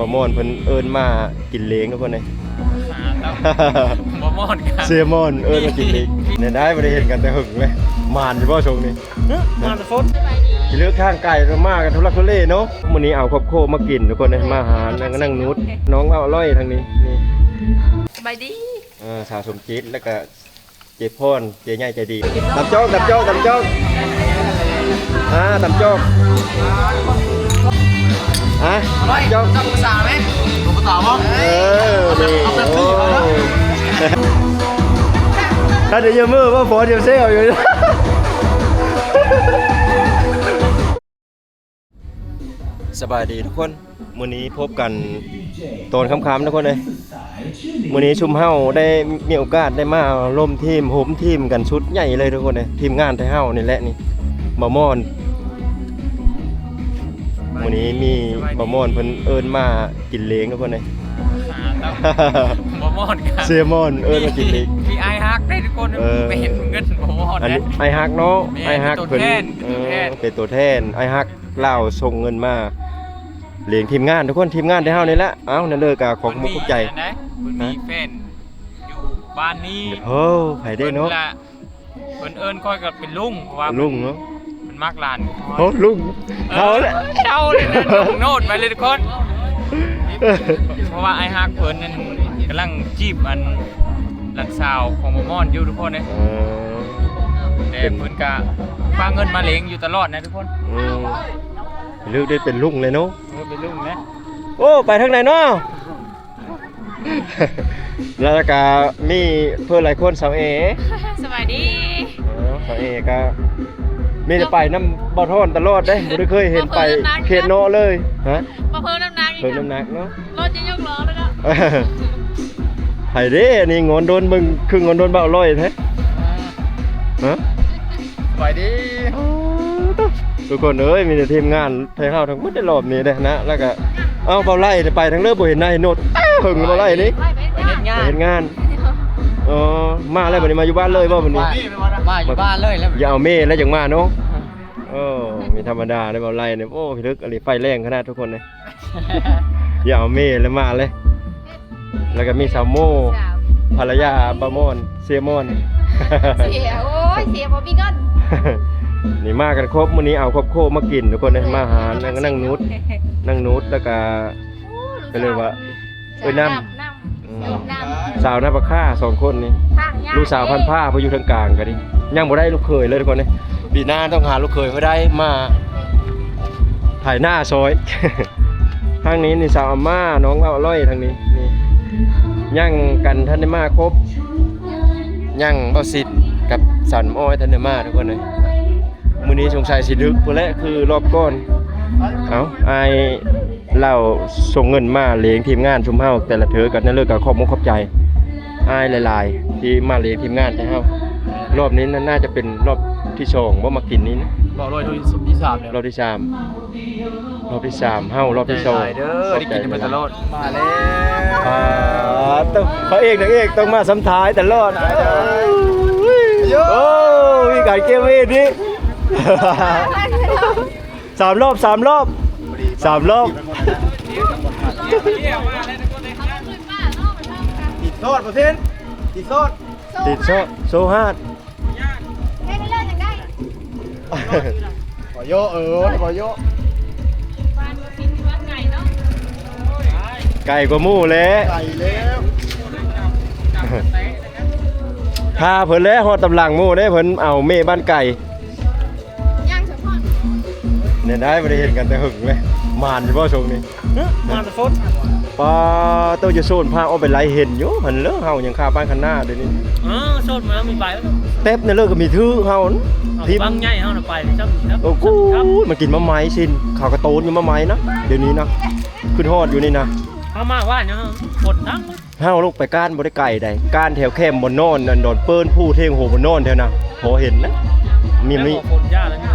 บ่มอนเพิ่นเอิ้นมากินเล้งทุกคนเลยบ่มอนกันเสียมอนเอิ้นมากินเล้งเนี่ยได้บ่ได้เห็นกันแต่หึงเลยมานอยู่บ่ชงนี่มานฝนสิเลือกทางไก่มากันทุลักทุเลเนาะมื้อนี้เอาครอบครัวมากินทุกคนเลยมาหานั่งนุชน้องเอาอร่อยทางนี้นี่สบายดีสาวสมจิตแล้วก็เจ๊พรเจ๊ใหญ่ใจดีตำโจ๊กตำโจ๊กตำโจ๊กตำโจ๊กโจ๊กต้องภาษาไหมภาษาบ่นี่ถ้าเดี๋ยวยืมมือว่าฝนเดี๋ยวเซลอยู่สบายดีทุกคนมื้อนี้พบกันตอนค่ำๆทุกคนเลยมื้อนี้ชุมเฮาได้มีโอกาสได้มาร่วมทีมโฮมทีมกันชุดใหญ่เลยทุกคนเลยทีมงานไทเฮานี่แหละนี่บ่มอนมื้อนี้มีบ่มอนเพิ่นเอิ้นมากินเล้งทุกคนเลยบ่มอนกันเสียมอนเอิ้นมากินเล้งพี่ไอฮักได้ทุกคนไม่เห็นเงินบ่มอนอันนี้ไอฮักเนาะไอฮักเพิ่นเป็นตัวแทนไอฮักเล่าส่งเงินมาเลี้ยงทีมงานทุกคนทีมงานได้เฮานี่แหละเอ้านั่นเลยก็ของมุกใจมีแฟนอยู่บ้านนี้โอ้ไผได้เนาะเพิ่นเอิ้นค่อยก็เป็นลุงเพราะว่าลุงเนาะมันมักหลานโอ้ลุงเอาเลยลุงโนดไปเลยทุกคนเพราะว่าไอฮักเพิ่นนั่นกำลังจีบอันหลานสาวของบ่มอนอยู่ทุกคนเลยแต่เพิ่นก็ฝากเงินมาเลี้ยงอยู่ตลอดนะทุกคนเลือกได้เป็นลุงเลยเนาะเป็นลุงนะโอ้ไปทางไหนเนาะแล้วก็มีเพื่อนหลายคนสาวเอสวัสดีสาวเอก็มีแต่ไปน้ำบ่อทอนตลอดได้บ่ได้เคยเห็นไปเขตเนาะเลยฮะมาเพิ่มน้ำหนักเพิ่มน้ำหนักเนาะรถจะยกล้อเลยเนาะไผเด้นี่งอนโดนมึงคืองอนโดนเบาร้อยแท้ฮะไปดิทุกคนเอ้ยมีแต่ทีมงานไทยเฮาทั้งหมดได้รอบนี้เด้นะแล้วก็เอาเบาไล่ไปทั้งเลิกบ่เห็นนายโนดหึงเบาไล่นี่ไปเฮ็ดงานมาแล้วบัดนี้มาอยู่บ้านเลยบ่บัดนี้มาอยู่บ้านเลยแล้วอย่าเอาเมแล้วจังมาเนาะมีธรรมดาได้เบาไล่เนี่ยโอ้พี่ลึกอะไรไฟแรงขนาดทุกคนเลยอย่าเอาเมแล้วมาเลยแล้วก็มีสาวโมภรรยาบามอนเซียมอนเสียโอ้ยเสียบ่มีเงินนี่มากันครบมื้อนี้เอาครอบครัวมากินทุกคนเลยมาหานั่งนุชแล้วก็ก็เลยว่าน้ำสาวหน้าปลาค่า2คนนี่ลูกสาวพันผ้าพออยู่ทางกลางกันดิยังบ่ได้ลูกเขยเลยทุกคนเลยปีหน้าต้องหาลูกเขยเขาได้มาถ่ายหน้าซอยทางนี้นี่สาวอาม่าน้องเอาร้อยทางนี้นี่ย่างกันท่านได้มาครบย่างเอาสิทธิ์กับสันอ้อยท่านได้มาทุกคนเลยมื้อนี้สงสัยสิดึกพุ่นแหละคือรอบก่อนไอเราส่งเงินมาเลี้ยงทีมงานชุมเฮาแต่ละเธอกันนั่นเลยกับขอบมุกขอบใจไอหลายๆที่มาเลี้ยงทีมงานแต่เฮารอบนี้น่าจะเป็นรอบที่2ว่ามากินนี้นะรอบที่3แล้วรอบที่3เฮารอบที่2ได้กินมาตลอดมาแล้วต้องพระเอกนางเอกต้องมาซ้ำท้ายตลอดโอ้มีการเกมเวทนี่3 รอบติดโซดประเทศติดโซฮาดได้เลิกจังได้ขอโยขอโยบ้านกินบ้านไก่เนาะไก่กว่าหมูเลยไก่แล้วถ้าเพิ่นแล้วฮอดตำลังหมูได้เพิ่นเอาเม่บ้านไก่ย่างเฉพาะเนี่ยได้บ่ได้เห็นกันแต่หึงเลยมานอยู่บ่ชงนี่มานฝนปาต้องจะโซนพาเอาไปไล่เห็นอยู่มันเลิกเฮายังคาบ้านคันหน้าเดี๋ยวนี้โซนมาแล้วมีไปแล้วเต็บเนี่ยเลิกก็มีทื่อเฮาที่บางใหญ่เฮาน่ะไปจังครับโอ้กูมันกินมะไม้ซินข้าวกระโตนอยู่มะไม้นะเดี๋ยวนี้นะขึ้นฮอดอยู่นี่นะเฮามาว่าเนาะฝนทั้งเฮาลูกไปก้านบ่ได้ไก่ใดก้านแถวแคมบ่นอนนั่นดอนเปิ้นผู้เทงโหบ่นอนแถวน่ะพอเห็นนะมี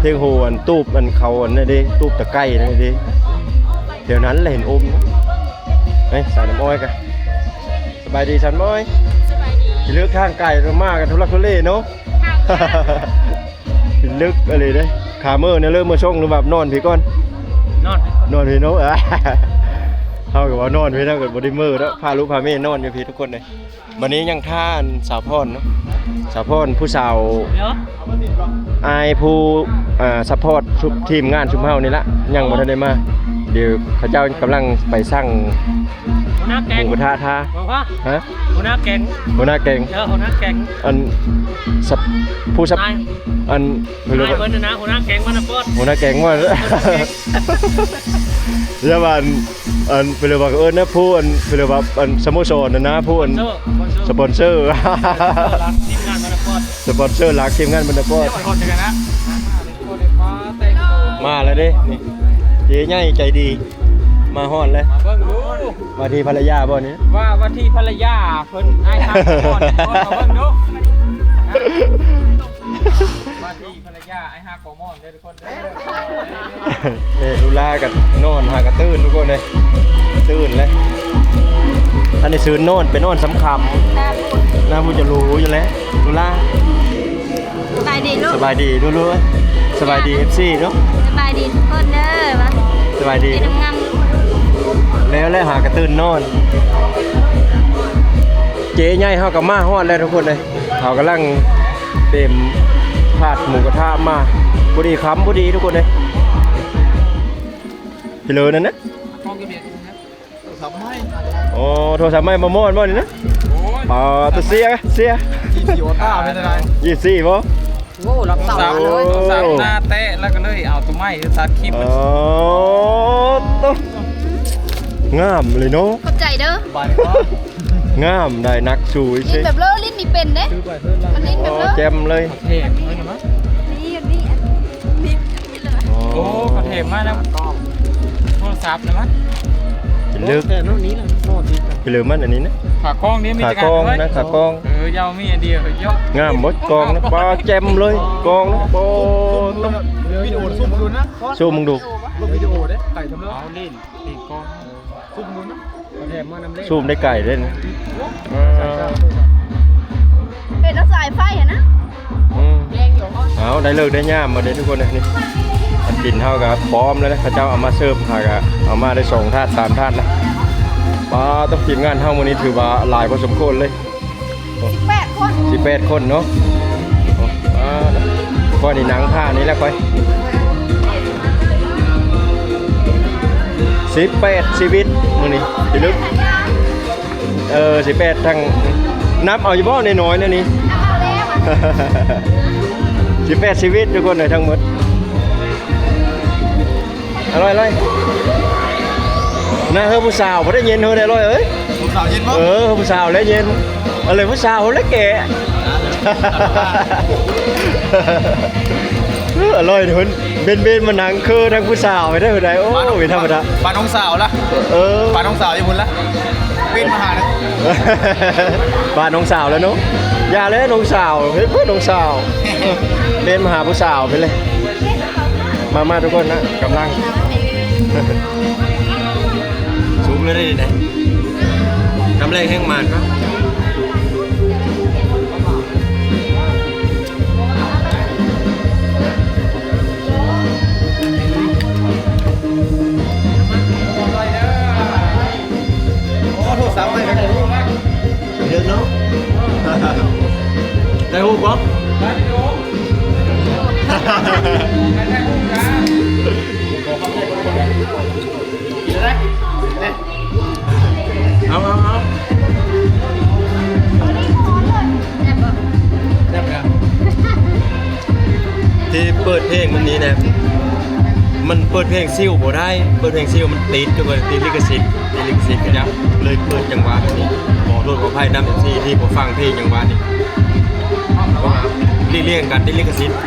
เทงโหอันตูบอันเขาอันนั่นดิตูบตะไก่นั่นดิเดี๋ยวนั้นแหละเห็นอมเฮ้ยสายน้ำอ้อยกันสบายดีสันม้อยสบายดีเลือกข้างไก่มากันทุลักทุเลเนาะลึกอะไรเด้ขาเมื่อเนี่ยเริ่มมาช่องหรือแบบนอนพี่ก้อนนอนพี่เนาะ เฮาก็ว่านอนพี่เฮาก็บ่ได้มื้อแล้วพาลูกพาแม่นอนอยู่พี่ทุกคนเลยวันนี้ยังท่านสาวพรเนาะสาวพรผู้สาวอายผู้ซัพพอร์ตชุบทีมงานชุมเฮานี่ละยังบ่ทันได้มาเดี๋ยวเขาเจ้ากำลังไปสั่ง หัวหน้าแก๊ง หมูกระทะท่า บอกว่า ฮะ หัวหน้าแก๊ง หัวหน้าแกง หัวหน้าแก๊ง อันสับผู้สับ นาย อัน นายเบิร์นนะหัวหน้าแก๊งมันนะโคตร หัวหน้าแกงว่าเรียกว่าอันเป็นเรื่องว่านะผู้อันเป็นเรื่องว่าอันสโมสรนะผู้อันสปอนเซอร์ ทีมงานมันนะโคตร สปอนเซอร์หลักทีมงานบรรดาพ่อ คนจังนะ มาแล้วเด้นี่เจ๊ใหญ่ใจดีมาฮอดเลย เบิ่งดู มาที่ภรรยาบ่นี้ ว่าที่ภรรยาเพิ่นไอ้ฮักก่อนเบิ่งดูว่าที่ภรรยาไอ้ฮักกอมอนเด้อทุกคนเด้อ ลูลากับนอนหากระตื่นทุกคนเลยตื่นเลยท่านในซื้อนอนไปนอนสำคัญน่าพูดจะรู้อยู่แล้วลูลา สบายดีลูก สบายดีรู้ๆสบายดี FC เนาะ สบายดีทุกคนเด้อวะ สบายดี เป็นงาม แล้วหากระตื่นนอน เจ๊ใหญ่เฮากับมาฮอดแล้วทุกคนเลยเขากำลังเต็มถาดหมูกระทะมาบุดีคำบุดีทุกคนเลยพี่เลยนั่นนะโอ้โทรศัพท์ไม่มาโม่นบ่นี่นะตัวเสีย24บ่ โอ้รับสาวเลยสาวหน้าเตะแล้วก็เลยเอาตัวไม้ตัดคลิป อ๋อต้องงามเลยเนาะ เข้าใจเด้อง ามได้นักสู้ ลิ้น ใช่ แบบเลอะลิ้นมีเป็นเด้มันลิ้นแบบเลอะ แจมเลย เทพเลยนะมั้ง นี่ลิ้นเลย โอ้เขาเทพมากนะโทรศัพท์นะมั้ง จะเลือก แต่น้องนี้แหละโคตรดี พี่ลืมมันอันนี้นะ ขากล้องนี้มี ขากองนะขากอง ยาวมีอันเดียวเยอะ งามหมดกองนะปลาแจมเลยกองนะโอ้ต้อง วิดีโอซุ่มดูนะ สู้มึงดู วิดีโอเด้ไก่ทำเรื่อง เอาลิ้นตีกล้อง ซุ่มดูนะแถมมาน้ำเล่ ซูมได้ไก่ด้วยนะ เป็นน้ำสายไฟอะนะ เอาได้เลิกได้ย่ามมาเด้ทุกคนเลยนี่อันกินเท่ากับพร้อมแล้วนะพระเจ้าเอามาเสิร์ฟหากะเอามาได้2 ถาด 3 ถาดนะปลาต้องทีมงานเท่าวันนี้ถือว่าหลายพอสมควรเลย 18 คน 18 คนเนาะก้อนนี่หนังผ้านี้แล้วค่อย18 ชีวิตมื้อนี้สิลึก18ทั้งนับเอาอยู่บ่น้อยๆนะนี่ เอาแล้วอะ 18 ชีวิตทุกคนเลยทั้งหมดอร่อยน่าเฮอผู้สาวบ่ได้เย็นเฮอได้อร่อยเอ้ย ผมสาวเย็นมั้ง ผู้สาวแล้วเย็นอะไรผู้สาวแล้วแก่ อร่อยทุนเบนมานังคือทั้งผู้สาวไปได้ไหนโอ้ยธรรมดา ปลาน้องสาวละ ปลาน้องสาวอยู่บนละวิ่งมาหานะ บ้านน้องสาวแล้วเนาะอย่าเลยน้องสาวเฮ้ยเพื่อนน้องสาวเล่นมาหาผู้สาวไปเลยมาทุกคนนะกำลังสูงเลยได้ไหนกำลังแห้งมันครับโทรศัพท์ไม่ได้ เยอะเนาะได้หูปะเอาที่เปิดเพลงมันนี้นะมันเปิดเพลงซิ่วบ่ได้เปิดเพลงซิ่วมันติดทุกคนติดลิขสิทธิ์กันนะเลยเปิดจังหวะแบบนี้ขอโทษขออภัยนำที่ผมฟังเพลงจังหวะนี้เรียกกันติดลิขสิทธิ์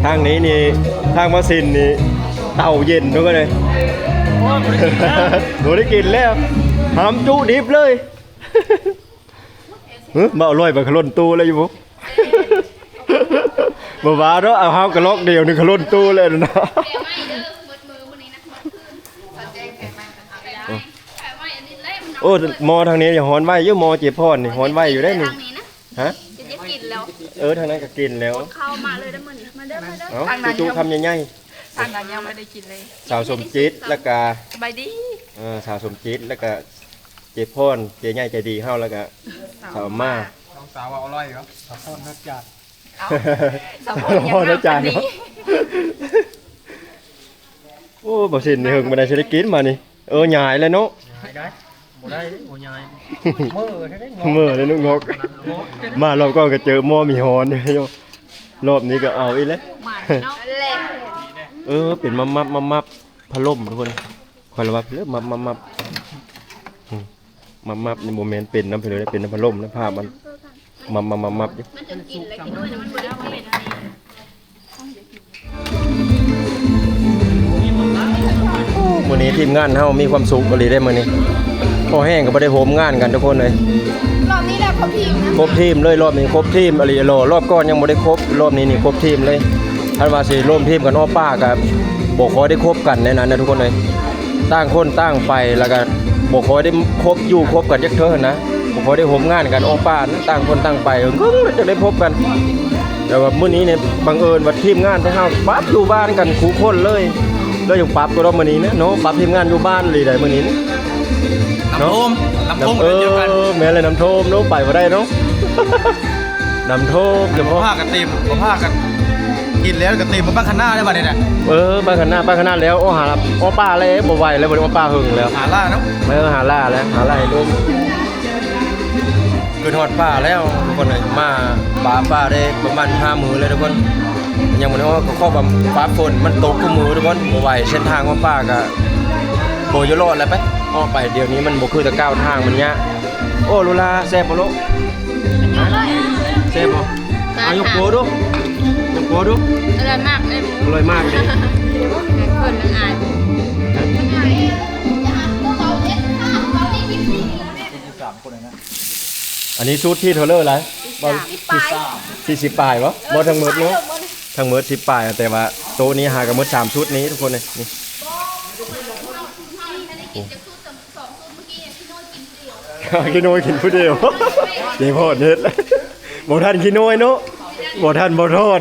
ทางนี้นี่ทางวัสินนี่เต่าเย็นทุกคนเลยโดนได้กินแล้วหามจุดิบเลยมาอร่อยแบบขลุ่นตู้เลยอยู่ปุ๊บบ่ว่าเนาะเอาห้าวกระลอกเดียวนี่ขลุ่นตู้เลยนะ แกไม่เด้อมือวันนี้นะมือคืนตอนแจ้งแกไม่เอาไปได้แกไม่อันนี้เล่ม โอ้มอทางนี้อย่าฮ้อนไว้อยู่มอเจ็บพรนี่ฮ้อนไว้อยู่ได้นี่ ทางนี้นะ ฮะ จะกินแล้ว ทางนั้นก็กินแล้ว เข้ามาเลยได้มื้อนี้มาเด้อมาเด้อ เอ้าจุคำใหญ่ ทางนั้นยังไม่ได้กินเลย ๆสาวสมจิตแล้วก็ สบายดี สาวสมจิตแล้วก็เจ็บพรเจ๊ใหญ่ใจดีเฮาแล้วก็สาวมา น้องสาวว่าอร่อยเหรอสาวคนนักจัด สมบูรณ์ พอ ยัง นะจาน นี้ เนาะโอ้บ่สินนี่เฮิงบ่ได้สิได้กินมานี่หยายเลยเนาะ ได้บ่ได้บ่ยายมือแค่ได้ เมื่อเลยนุกงกมารอบก่อนก็เจอหม้อมีฮอนโยรอบนี้ก็เอาอีกแล้ว หมาเนาะ แหละ เป็นมับพัดลมทุกคนคอยระวังเรื่องมับในโมเมนต์เป็นน้ำเพลเลยเป็นน้ำพัดลมน้ำภาพมันมับอยู่ มันจะกินอะไรกินด้วยนะมันบ่ได้ว่าเป็นอันนี้ มื้อนี้ทีมงานเฮามีความสุขบ่ได้มื้อนี้พอแห้งก็บ่ได้โหมงานกันทุกคนเลย รอบนี้แหละเขาพิมพ์นะ ครบทีมเลยรอบนี้ครบทีมอลีโลรอบก่อนยังบ่ได้ครบรอบนี้นี่ครบทีมเลยถ้าว่าสิร่วมทีมกันอ้อป้ากับบ่ค่อยได้ครบกันในนั้นนะทุกคนเลยต่างคนต่างไปแล้วก็บ่ค่อยได้ครบอยู่ครบกันจักเทื่อนะบ่ค่อยได้โหมงานกันอ้อป้านะต่างคนต่างไปจะได้พบกันแต่ว่ามื้อนี้เนี่ยบังเอิญว่าทีมงานทั้งเฮาปั๊บอยู่บ้านกันคู่คนเลยอยู่ปั๊บก็รอบมื้อนี้นะเนาะปั๊บทีมงานอยู่บ้านเลยได้มื้อนี้นะ น้ำท่วมเดียวกัน แม่เลยน้ำท่วมเนาะไปบ่ได้เนาะ น้ำท่วมเฉ บ่ พาะ พากันตีมบ่พากันกินแล้วกันตีมมาบ้านข้างหน้าได้บัดนี้น่ะ บ้านขนาดแล้วหาป้าเลยบ่ไหวแล้วบ่ได้ป้าหึงแล้ว หาล่าเนาะ หาล่าแล้วหาล่าให้ลูกคือทอดป้าแล้วทุกคนเลยมาป้าได้ประมาณ5 มื้อเลยทุกคนยังบ่ได้ว่าก็ข้อแบบฟ้าฝนมันตกกูมือทุกคนบ่ไหวเส้นทางของป้าก็บ่อยู่รอดแล้วไปออกไปเดี๋ยวนี้มันบ่คือแต่ก้าวทางมันยะโอ้ลูลาแซ่บบ่ลูกแซ่บบ่เอายกโปดูยกโปดู อร่อยมากเลย อร่อยมากเลย คนมันอาย อันนี้ชุดที่เทเลอร์อะไร40 ปลายบ่บ่ทั้งหมดเนาะทั้งหมด10 ปลายแต่ว่าโต๊ะนี้หากันหมด3 ชุดนี้ทุกคนเลยนี่กินน้อยกินผู้เดียวเดี๋ยวพอดเน็ตบ่ทันกินน้อยเนาะบ่ทันบ่ทอด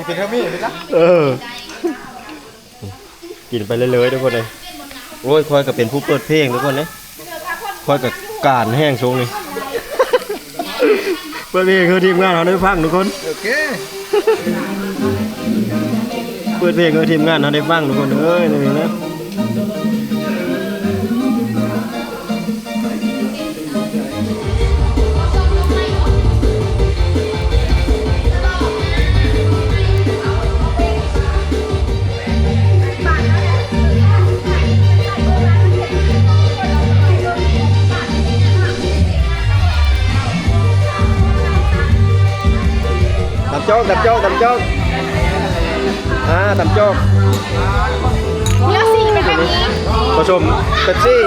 กินข้าวมีสิจ๊ะ กินไปเลยๆทุกคนเลยโอ้ยคอยก็เป็นผู้เปิดเพลงทุกคนเลยคอยกับการแห้งทรงนี่ เปิดเพลงคือทีมงานเราได้ฟังทุกคน โอเค เปิดเพลงคือทีมงานเราได้ฟังทุกคนเอ้ยนี่นะตำโจ๊กตำโจ๊กตำโจ๊กเลือกสีเป็นแบบนี้ ผสมเป๊ปซี่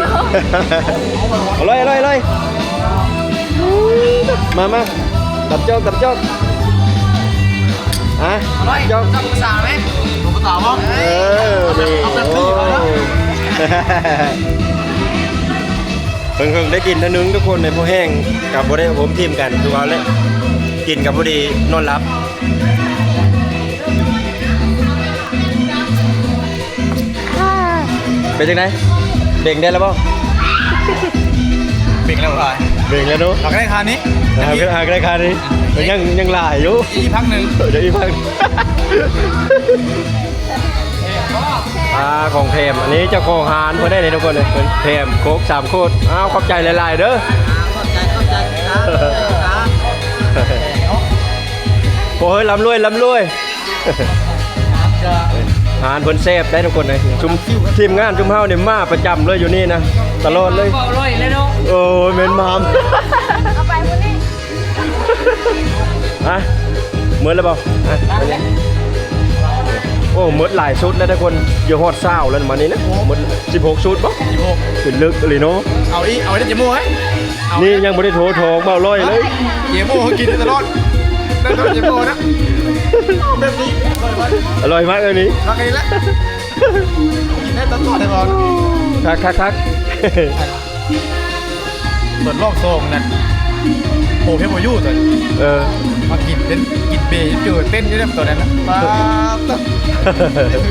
อร่อยมาตำโจ๊กโจ๊ก อร่อยกับภาษาไหมภาษาบ่ นี่โอ้เพิ่งได้กินท่านึงทุกคนในพวกแห้งกับบ่ได้ผมทีมกันทุกวันเลยกินกับพอดีนอนหลับเป็นจังไดเบ่งได้แล้วบ่ เบ่งแล้วพ่าย เบ่งแล้วเนาะ หากได้คานี้ หากได้คานี้มันยังหลายอยู่ อีกพักหนึ่ง เดี๋ยวอีกพักของเทมอันนี้เจ้าของหานเพื่อได้เลยทุกคนเลยเป็นเทมโคก3 โคตรขอบใจหลายๆเด้อขอบใจโอ้ยลำรวยหานเพิ่นเซฟได้ทุกคนเลยชุมทีมงานชุมเฮาเนี่ยมาประจำเลยอยู่นี่นะตลอดเลย อร่อยเลยเนาะ โอ้ยเมนมาม เอาไปมื้อนี้ เหมือนแล้วเปล่าโอ้หมดหลายชุดแล้วทุกคนอยู่ฮอดเศร้าแล้วมานี้นะหมด16 ชุดป่ะเป็นลึกเลยเนาะ เอาได้เจมูไหม นี่ยังไม่ได้โถทองเบาร้อยเลย เจมูเขากินตลอดได้ตลอดเจมูนะแบบนี้ อร่อยมากเลยนี้ รักกันละกินได้ตลอดเลยบอล คัก ส่วนรอบโซงนั่นโอ้เพชรโมยู่ตัว เออ มากินเต้นกินเบย์เจอเต้นอยู่เนี่ยตัวนั้นนะป้าตึ๊บ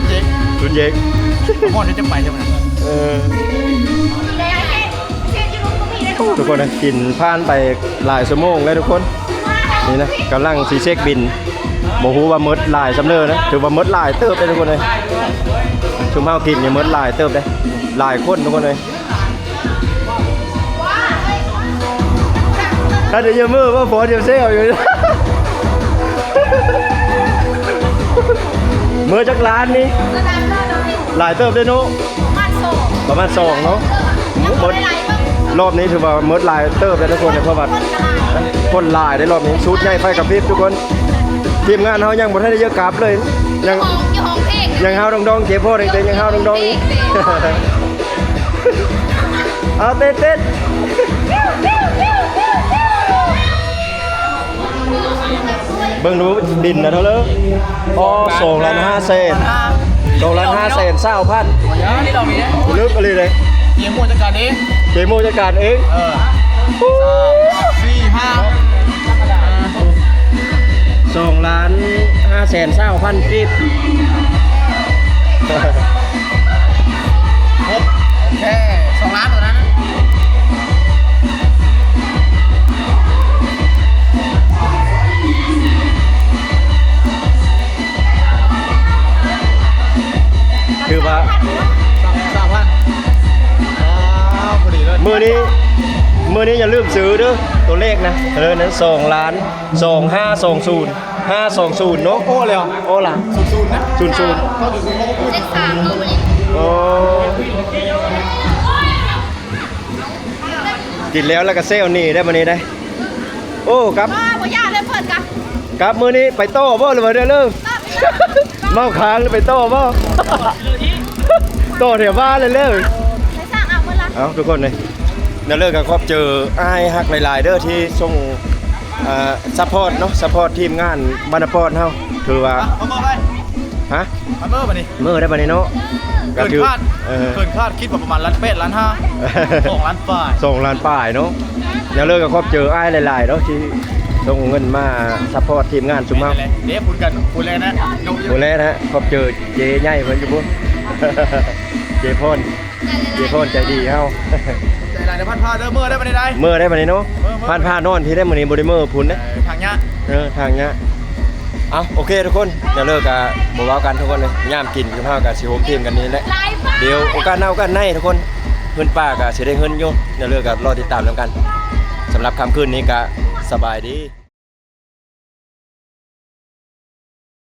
เจ๊ก คุณเจค พ่อจะไปใช่ไหม เออทุกคนนะกินผ่านไปหลายชั่วโมงแล้วทุกคนนี่นะกำลังสีเช็คบินโมหูว่ามืดหลายสำเร็จนะถือว่ามืดหลายเติบเลยทุกคนเลยชุมเฮากินเนี่ยมืดหลายเติบเลยหลายคนทุกคนเลยถ้าเดี๋ยวเยอะมือว่าฝนเดี๋ยวเซลอยู่ มือจากร้านนี้หลายเติบเลยนุประมาณ2เนาะหมดรอบนี้ถือว่ามืดหลายเติบเลยทุกคนเลยเพราะว่าคนหลายได้รอบนี้ชุดใหญ่ไฟกับพริบทุกคนทีมงานเขายังบ่ทันได้เยอะกราฟเลยยังเฮาดองๆเจ็บพ่อเด็กๆยังเฮาดองๆอีก เอาเต้นเบิ่งดูดินนะเท่าเลยอ๋อ2,500,000 2,500,000 20,000 นี่เรามีนะ ลึกอะไรเลย เยี่ยมมวยจัดการเอง เจโมจัดการเอง 2,520,000กิบ แค่2 ล้านตัวนั้น คือว่า 3,000พอดีเลย มือนี้อย่าลืมซื้อเด้อตัวเลขนะนั้น2,2520,520เนาะ โอ้เลยเหรอ โอ้ล่ะ ศูนย์นะ 00 เข้าถึงเขาพูด เลข3เอาไปเลย โอ้กินแล้วก็เซลนี่ได้มื้อนี้ได้โอ้ครับ ว้าบ่ยากเลยเพิ่นกะ ครับมื้อนี้ไปโต้บ่หรือว่าเด้อเลิก เมาค้างหรือไปโต้บ่โต้แถวบ้านเลยเลิก ไปสร้างเอาเพิ่นละ เอาทุกคนเลยเดี๋ยวเลิกกันครับเจออ้ายฮักหลายๆเด้อที่ส่งซัพพอร์ตเนาะซัพพอร์ตทีมงานบรรณพรเฮาถือว่า เอาเมื่อไป ฮะ เอาเมื่อมาดิ มื้อได้บัดนี้เนาะ เกินคาด เออ เกินคาดคิดว่าประมาณ1.8 1.5 2 ล้านฝ่าย 2 ล้านป้ายเนาะเดี๋ยวเลิกกันครับเจออ้ายหลายๆเนาะที่ส่งเงินมาซัพพอร์ตทีมงานซุมเฮา เดี๋ยวพูดกันพูดเลยนะดู โอ้แล้วนะครับเจอเจใหญ่เพิ่นอยู่พุ่น เจพรใจดีเฮา ใจลายในพันผ้าเด้อเมื่อได้มาได้ เมื่อได้บัดนี้เนาะผ่านนอนพี่ได้มื้อนี้บ่ได้มื้อพุ่นเด้ ทางเนี้ย ทางเนี้ยเอาโอเคทุกคนเดี๋ยวเลิกกับบว่ากันทุกคนเลยย่ามกินกับข้าวกับสิโฮมทีมกันนี้แหละ หลายบ้าน เดี๋ยวโอกาสหน้าโอกาสในทุกคนเพื่อนป้ากับสิได้เงินอยู่เดี๋ยวเลิกกับรอติดตามแล้วกันสำหรับค่ำคืนนี้ก็สบายดี